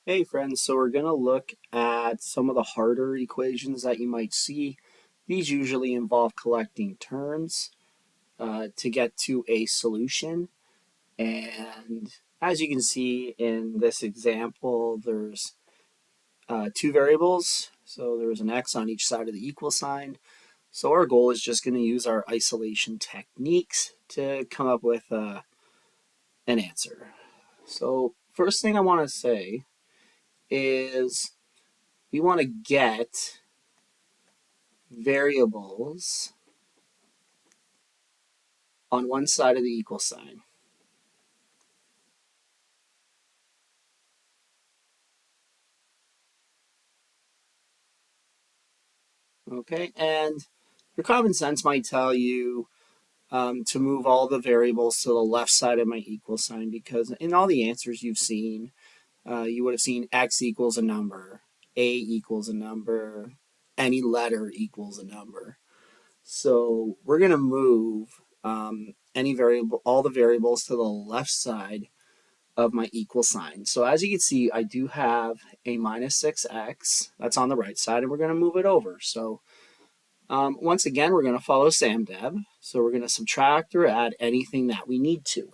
Hey friends, so we're going to look at some of the harder equations that you might see. These usually involve collecting terms to get to a solution. And as you can see in this example, there's two variables. So there's an x on each side of the equal sign. So our goal is just going to use our isolation techniques to come up with an answer. So first thing I want to say is we want to get variables on one side of the equal sign. Okay, and your common sense might tell you to move all the variables to the left side of my equal sign because in all the answers you've seen, you would have seen x equals a number, a equals a number, any letter equals a number. So we're going to move all the variables to the left side of my equal sign. So as you can see, I do have a minus 6x. That's on the right side, and we're going to move it over. So once again, we're going to follow SAMDEB. So we're going to subtract or add anything that we need to.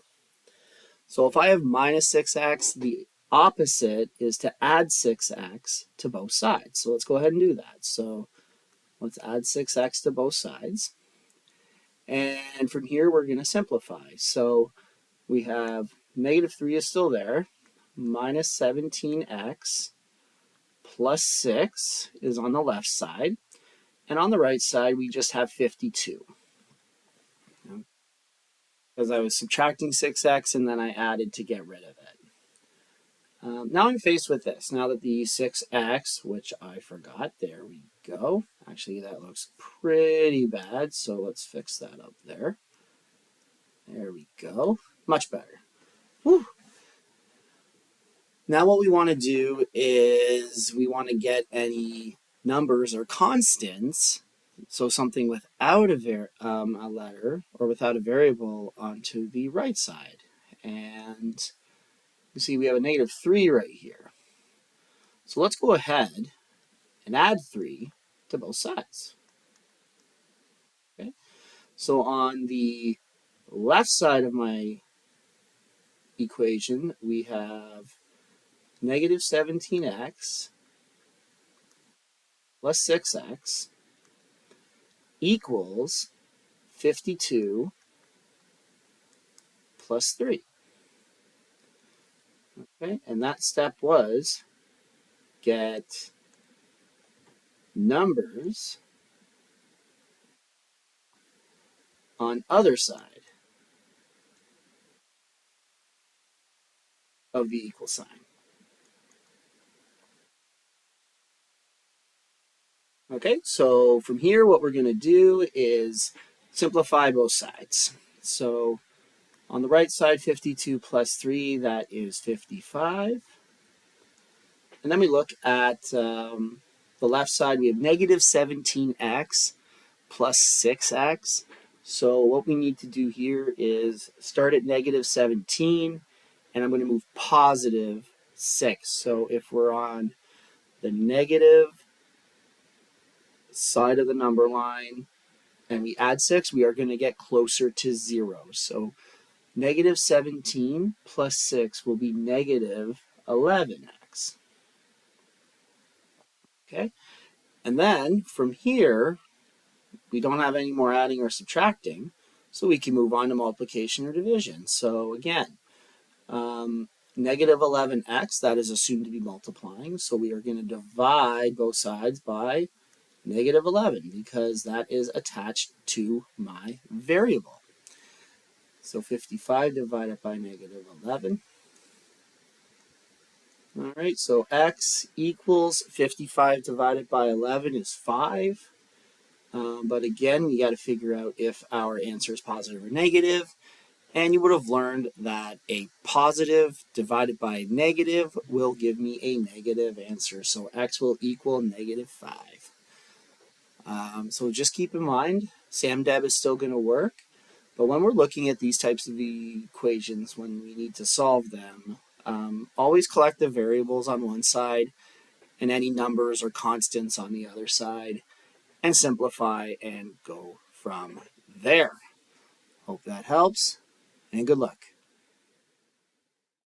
So if I have minus 6x, the opposite is to add 6x to both sides. So let's go ahead and do that. So let's add 6x to both sides. And from here, we're going to simplify. So we have negative 3 is still there, minus 17x plus 6 is on the left side. And on the right side, we just have 52. Because I was subtracting 6x and then I added to get rid of it. Now I'm faced with this. Now that the 6x, which I forgot, there we go. Actually, that looks pretty bad, so let's fix that up there. There we go. Much better. Whew. Now what we want to do is we want to get any numbers or constants, so something without a letter or without a variable, onto the right side. And you see we have a negative 3 right here. So let's go ahead and add 3 to both sides. Okay? So on the left side of my equation, we have negative 17x plus 6x equals 52 plus 3. Okay, and that step was get numbers on other side of the equal sign. Okay, so from here what we're going to do is simplify both sides. So on the right side, 52 plus 3, that is 55. And then we look at the left side, we have negative 17x plus 6x. So what we need to do here is start at negative 17, and I'm going to move positive 6. So if we're on the negative side of the number line and we add 6, we are going to get closer to 0. So negative 17 plus 6 will be negative 11x. Okay, and then from here, we don't have any more adding or subtracting, so we can move on to multiplication or division. So again, negative 11x, that is assumed to be multiplying, so we are going to divide both sides by negative 11 because that is attached to my variable. So 55 divided by negative 11. All right, so x equals 55 divided by 11 is 5. But again, we got to figure out if our answer is positive or negative. And you would have learned that a positive divided by a negative will give me a negative answer. So x will equal negative 5. So just keep in mind, SAMDEB is still going to work. But when we're looking at these types of equations, when we need to solve them, Always collect the variables on one side and any numbers or constants on the other side, and simplify and go from there. Hope that helps, and good luck.